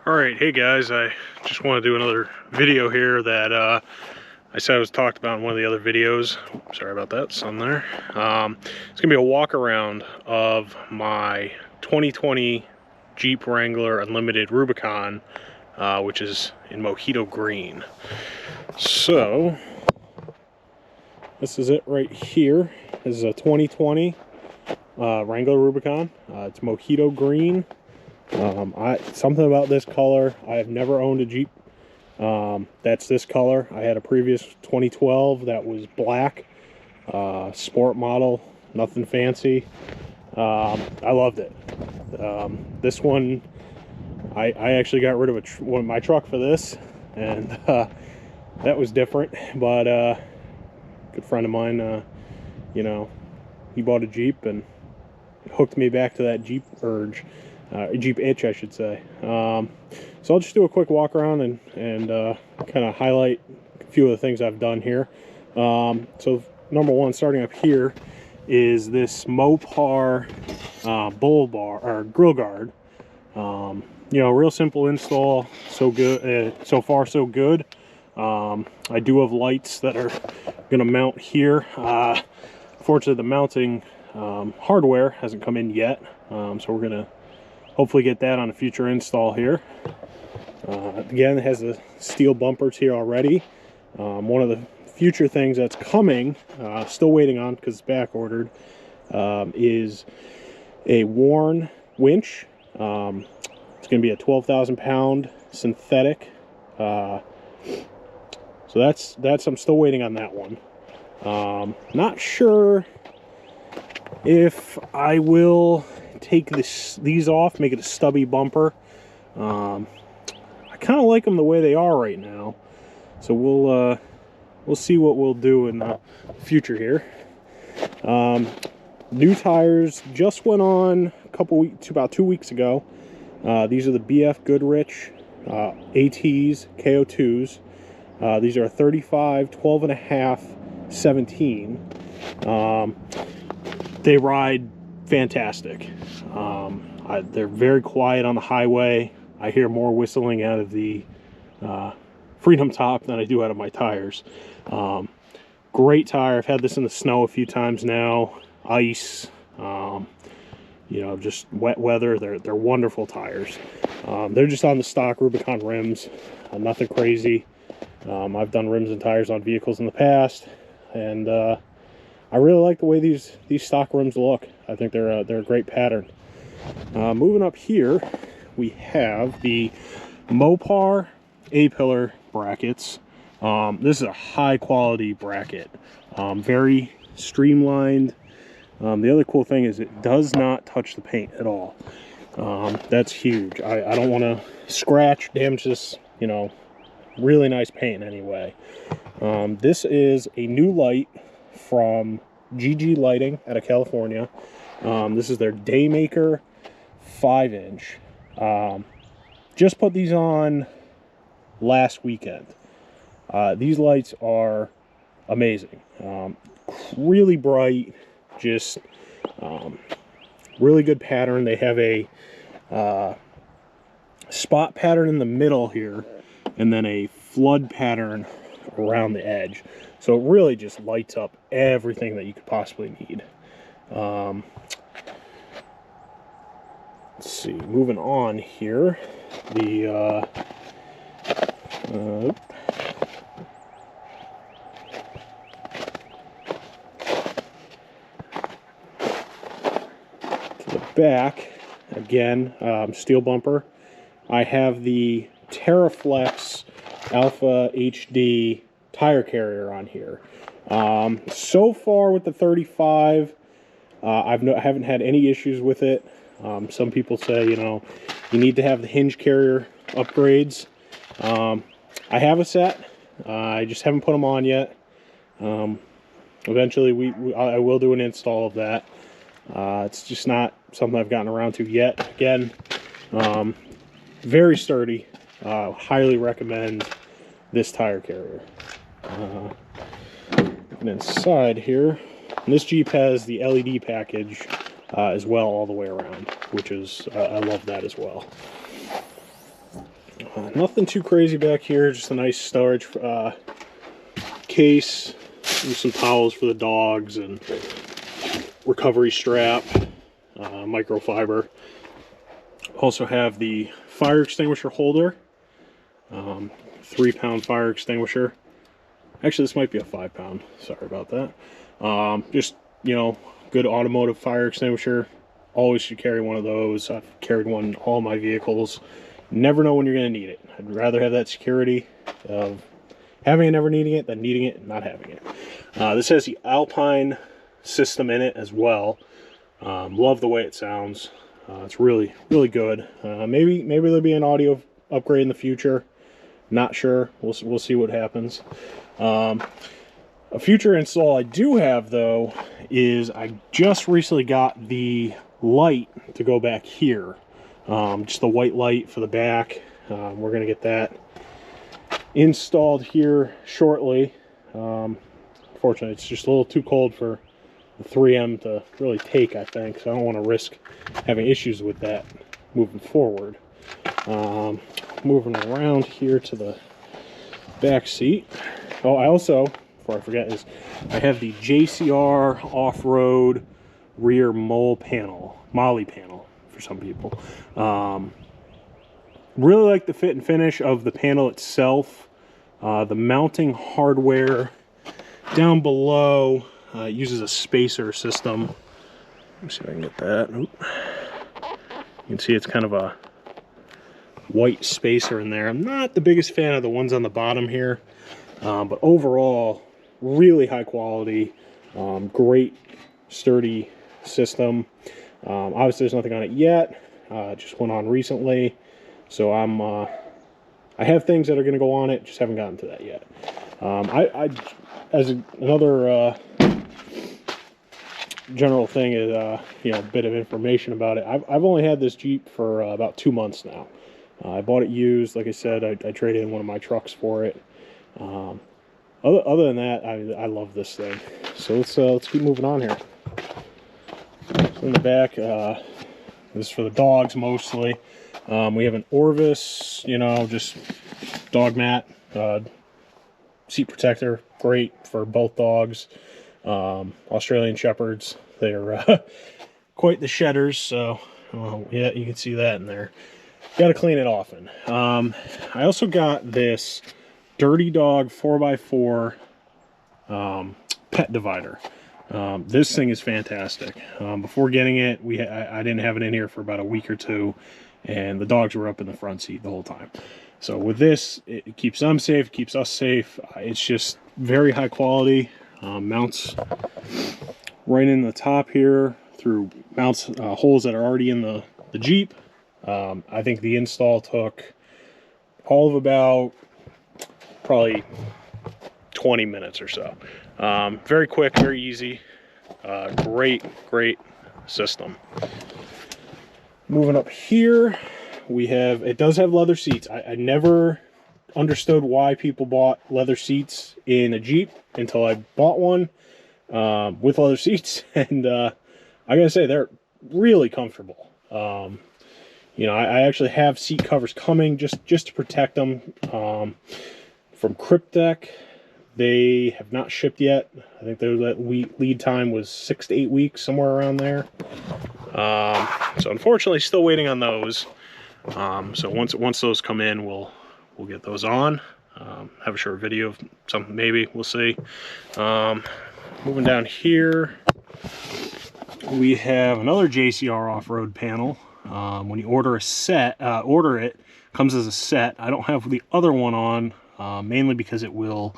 Alright, hey guys, I just want to do another video here that I said was talked about in one of the other videos. Sorry about that, sun there. It's going to be a walk around of my 2020 Jeep Wrangler Unlimited Rubicon, which is in Mojito Green. So, this is it right here. This is a 2020 Wrangler Rubicon. It's Mojito Green. Something about this color. I have never owned a Jeep that's this color. I had a previous 2012 that was black, sport model, nothing fancy. I loved it. This one, I actually got rid of my truck for this, and that was different. But a good friend of mine, you know, he bought a Jeep and hooked me back to that Jeep urge. Jeep itch, I should say. So I'll just do a quick walk around and kind of highlight a few of the things I've done here. So number one, starting up here, is this Mopar bull bar or grill guard. You know, real simple install. So good. So far, so good. I do have lights that are going to mount here. Fortunately, the mounting hardware hasn't come in yet, so we're going to hopefully get that on a future install here. Again, it has the steel bumpers here already. One of the future things that's coming, still waiting on because it's back ordered, is a worn winch. It's going to be a 12,000 pound synthetic. So that's I'm still waiting on that one. Not sure if I will take these off, make it a stubby bumper. I kind of like them the way they are right now, so we'll see what we'll do in the future here. New tires just went on about 2 weeks ago. These are the BF Goodrich ATs KO2s. These are 35, 12 and a half, 17. They ride fantastic. They're very quiet on the highway. I hear more whistling out of the Freedom Top than I do out of my tires. Great tire. I've had this in the snow a few times now. Ice, you know, just wet weather. They're wonderful tires. They're just on the stock Rubicon rims. Nothing crazy. I've done rims and tires on vehicles in the past, and I really like the way these stock rims look. I think they're a great pattern. Moving up here, we have the Mopar A-pillar brackets. This is a high quality bracket, very streamlined. The other cool thing is it does not touch the paint at all. That's huge. I don't want to scratch, damage this, you know, really nice paint anyway. This is a new light from GG Lighting out of California. This is their Daymaker 5-inch. Just put these on last weekend. These lights are amazing. Really bright, just really good pattern. They have a spot pattern in the middle here, and then a flood pattern around the edge. So it really just lights up everything that you could possibly need. Let's see, moving on here, to the back, again, steel bumper. I have the TerraFlex Alpha HD tire carrier on here. So far with the 35, I haven't had any issues with it. Some people say, you know, you need to have the hinge carrier upgrades. I have a set. I just haven't put them on yet. Eventually, I will do an install of that. It's just not something I've gotten around to yet. Again, very sturdy. Highly recommend this tire carrier. And inside here, this Jeep has the LED package as well all the way around, which is I love that as well. Nothing too crazy back here, just a nice storage case with some towels for the dogs and recovery strap, microfiber. Also have the fire extinguisher holder, 3-pound fire extinguisher. Actually, this might be a 5-pound. Sorry about that. Just, you know, good automotive fire extinguisher. Always should carry one of those. I've carried one in all my vehicles. Never know when you're going to need it. I'd rather have that security of having and never needing it than needing it and not having it. This has the Alpine system in it as well. Love the way it sounds. It's really, really good. Maybe there'll be an audio upgrade in the future. Not sure. We'll see what happens. A future install I do have, though, is I just recently got the light to go back here. Just the white light for the back. We're going to get that installed here shortly. Unfortunately, it's just a little too cold for the 3M to really take, I think, so I don't want to risk having issues with that moving forward. Moving around here to the back seat. Oh, I also, before I forget, I have the JCR off-road rear molly panel for some people. Really like the fit and finish of the panel itself. The mounting hardware down below uses a spacer system. Let me see if I can get that. Oop. You can see it's kind of a white spacer in there. I'm not the biggest fan of the ones on the bottom here, but overall, really high quality, great sturdy system. Obviously, there's nothing on it yet. It just went on recently, so I have things that are going to go on it. Just haven't gotten to that yet. Another general thing is, you know, a bit of information about it. I've only had this Jeep for about 2 months now. I bought it used. Like I said, I traded in one of my trucks for it. Other than that, I love this thing. So let's keep moving on here. So in the back, this is for the dogs mostly. We have an Orvis, you know, just dog mat, seat protector, great for both dogs. Australian Shepherds, they're quite the shedders, so yeah, you can see that in there. Got to clean it often. I also got this Dirty Dog 4x4 pet divider. This thing is fantastic. Before getting it, I didn't have it in here for about a week or two, and the dogs were up in the front seat the whole time. So with this, it keeps them safe, it keeps us safe. It's just very high quality. Mounts right in the top here through holes that are already in the Jeep. I think the install took all of about probably 20 minutes or so. Very quick, very easy. Great system. Moving up here, it does have leather seats. I never understood why people bought leather seats in a Jeep until I bought one with leather seats, and I gotta say, they're really comfortable. You know, I actually have seat covers coming just to protect them from Cryptek. They have not shipped yet. I think that lead time was 6 to 8 weeks, somewhere around there. So unfortunately, still waiting on those. So once those come in, we'll get those on. Have a short video of something, maybe, we'll see. Moving down here, we have another JCR off-road panel. When you order it comes as a set. I don't have the other one on, mainly because it will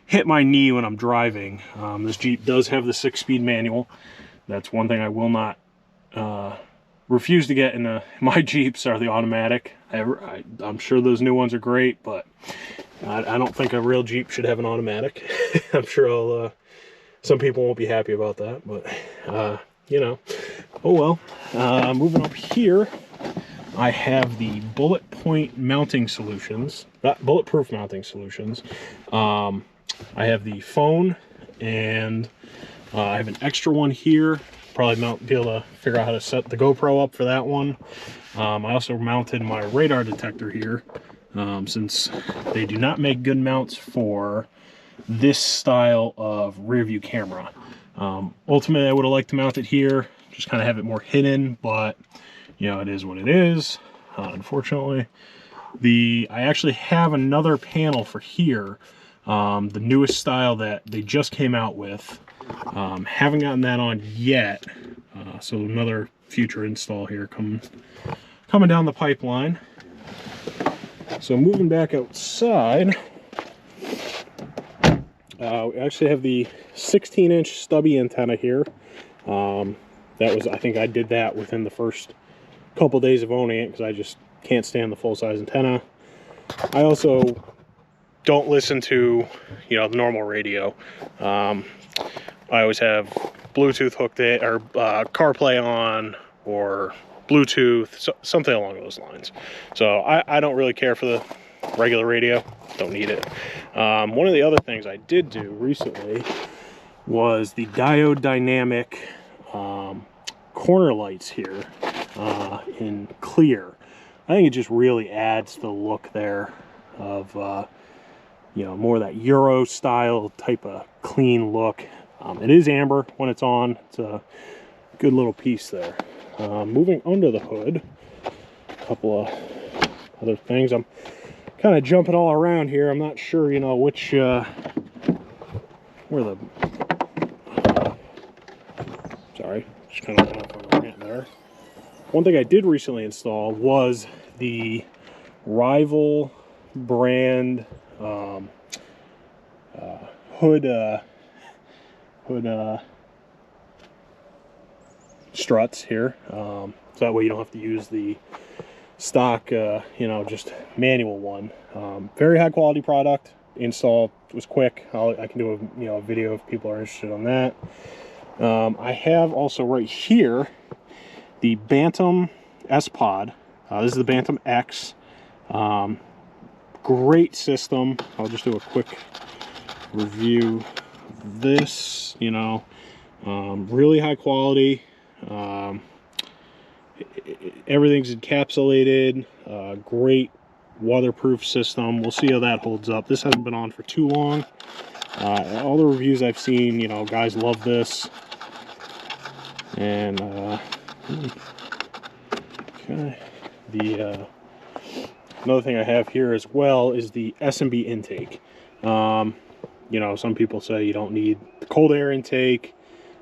hit my knee when I'm driving. This Jeep does have the 6-speed manual. That's one thing I will not refuse to get in my Jeeps, are the automatic. I'm sure those new ones are great, but I don't think a real Jeep should have an automatic. I'm sure some people won't be happy about that, but you know, oh well. Moving up here, I have the bulletproof mounting solutions. I have the phone, and I have an extra one here probably be able to figure out how to set the GoPro up for that one. I also mounted my radar detector here, since they do not make good mounts for this style of rear view camera. Ultimately, I would have liked to mount it here, just kind of have it more hidden, but you know, it is what it is. Unfortunately, I actually have another panel for here, the newest style that they just came out with. Haven't gotten that on yet, so another future install here coming down the pipeline. So moving back outside, we actually have the 16-inch stubby antenna here. That was, I think I did that within the first couple days of owning it, because I just can't stand the full-size antenna. I also don't listen to, you know, the normal radio. I always have Bluetooth hooked in, or CarPlay on, or Bluetooth, something along those lines. So I don't really care for the regular radio. Don't need it. One of the other things I did do recently was the diode dynamic corner lights here in clear. I think it just really adds the look there of you know, more of that Euro style type of clean look. It is amber when it's on. It's a good little piece there. Moving under the hood, a couple of other things. I'm kind of jumping all around here. I'm not sure, you know, which where the sorry, just kind of went off on a rant there. One thing I did recently install was the Rival brand hood struts here, so that way you don't have to use the stock you know, just manual one. Very high quality product. Install was quick. I can do a, you know, a video if people are interested on that. I have also right here the Bantam S-Pod. This is the Bantam X. Great system. I'll just do a quick review of this. You know, really high quality. Everything's encapsulated. Great weatherproof system. We'll see how that holds up. This hasn't been on for too long. All the reviews I've seen, you know, guys love this. And okay, another thing I have here as well is the S&B intake. You know, some people say you don't need the cold air intake.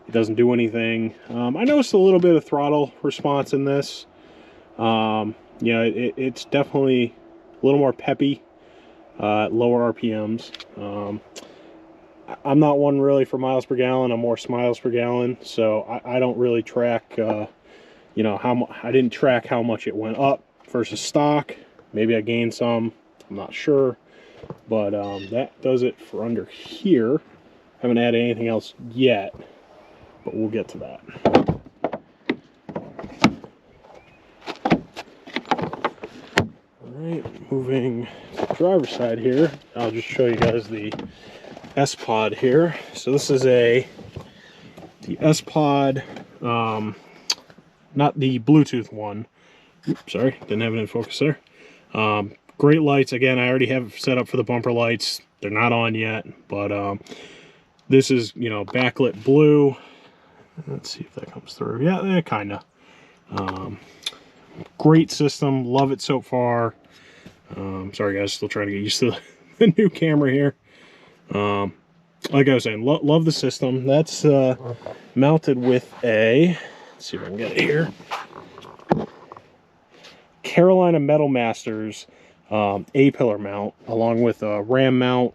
It doesn't do anything. I noticed a little bit of throttle response in this. You know, it's definitely a little more peppy at lower RPMs. I'm not one really for miles per gallon. I'm more miles per gallon, so I don't really track. You know, I didn't track how much it went up versus stock. Maybe I gained some. I'm not sure, but that does it for under here. Haven't added anything else yet, but we'll get to that. Alright, moving to the driver's side here, I'll just show you guys the S-Pod here. So this is the S-Pod, not the Bluetooth one. Oops, sorry, didn't have it in focus there. Great lights. Again, I already have it set up for the bumper lights. They're not on yet, but this is, you know, backlit blue. Let's see if that comes through. Yeah, kind of. Great system. Love it so far. Sorry guys, still trying to get used to the new camera here. Like I was saying, love the system. That's mounted with a, let's see if I can get it here, Carolina Metal Masters A-pillar mount, along with a ram mount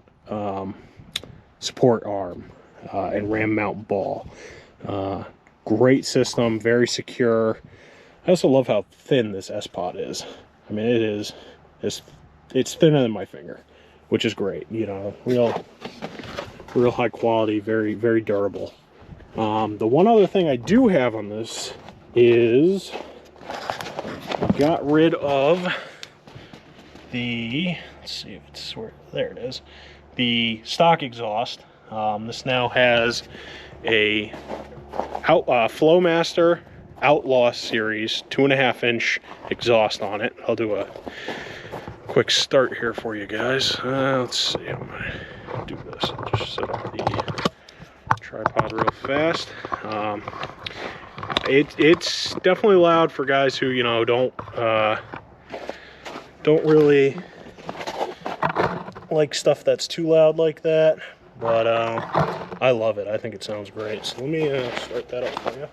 support arm and ram mount ball. Great system, very secure. I also love how thin this S-Pod is. I mean, it's thinner than my finger, which is great. You know, real high quality, very, very durable. The one other thing I do have on this is I got rid of the, let's see if it's where, there it is, the stock exhaust. This now has a Flowmaster Outlaw Series 2.5-inch exhaust on it. I'll do a quick start here for you guys. Let's see, I'm gonna do this. I'll just set up the tripod real fast. It's definitely loud for guys who, you know, don't really like stuff that's too loud like that, but I love it. I think it sounds great. So let me start that up for you.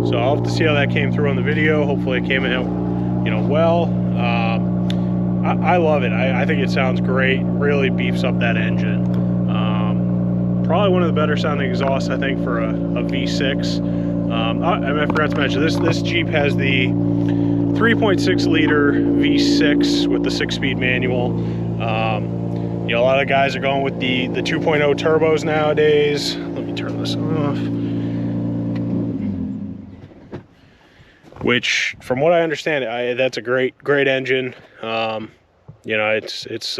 So I'll have to see how that came through on the video. Hopefully it came out, you know, well. I love it. I think it sounds great. Really beefs up that engine. Probably one of the better sounding exhausts, I think, for a V6. I forgot to mention this Jeep has the 3.6 liter V6 with the 6-speed manual. You know, a lot of guys are going with the 2.0 turbos nowadays. Let me turn this off. Which, from what I understand, that's a great engine. You know, it's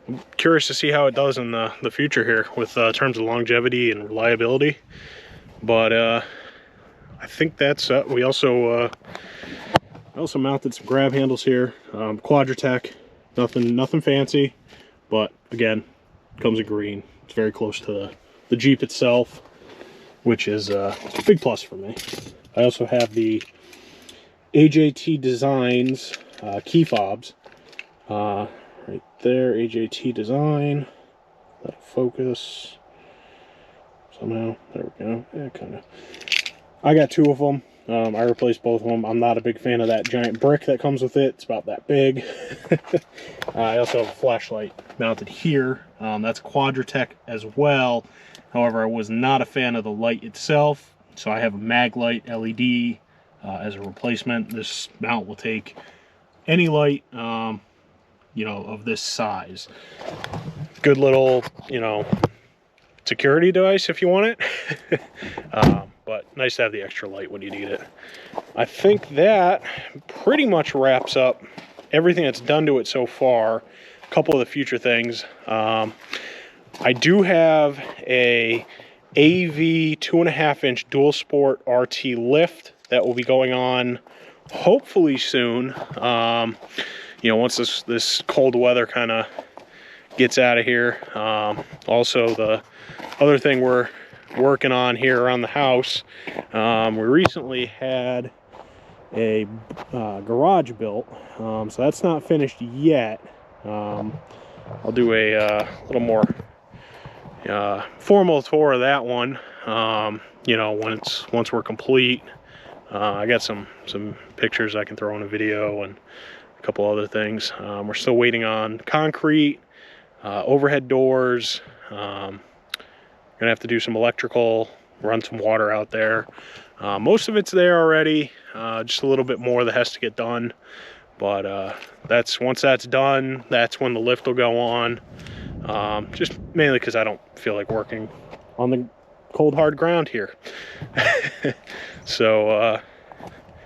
I'm curious to see how it does in the future here with terms of longevity and reliability. But I think that's we also mounted some grab handles here, Quadratec, nothing fancy, but again, comes in green. It's very close to the Jeep itself, which is a big plus for me. I also have the AJT Designs key fobs right there. AJT Design, that'll focus somehow. There we go. Yeah, kind of. I got 2 of them. I replaced both of them. I'm not a big fan of that giant brick that comes with it. It's about that big. I also have a flashlight mounted here. That's Quadratec as well. However, I was not a fan of the light itself, so I have a mag light LED as a replacement. This mount will take any light, you know, of this size. Good little, you know, security device if you want it. But nice to have the extra light when you need it. I think that pretty much wraps up everything that's done to it so far. A couple of the future things. I do have a AV 2.5-inch dual sport RT lift that will be going on hopefully soon. You know, once this cold weather kind of gets out of here. Also, the other thing we're working on here around the house, we recently had a garage built, so that's not finished yet. I'll do a little more formal tour of that one, you know, once we're complete. I got some pictures I can throw in a video and a couple other things. We're still waiting on concrete, overhead doors. Gonna have to do some electrical, run some water out there. Most of it's there already, just a little bit more that has to get done. But once that's done, that's when the lift will go on. Just mainly because I don't feel like working on the cold hard ground here. So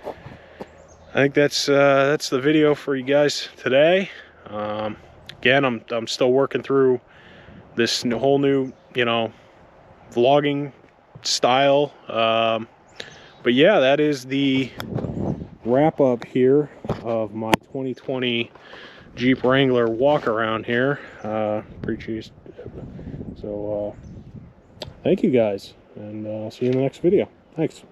I think that's the video for you guys today. Again, I'm still working through this whole new, you know, vlogging style. But yeah, that is the wrap up here of my 2020 Jeep Wrangler walk around here. Pretty cheese. So thank you guys, and I'll see you in the next video. Thanks.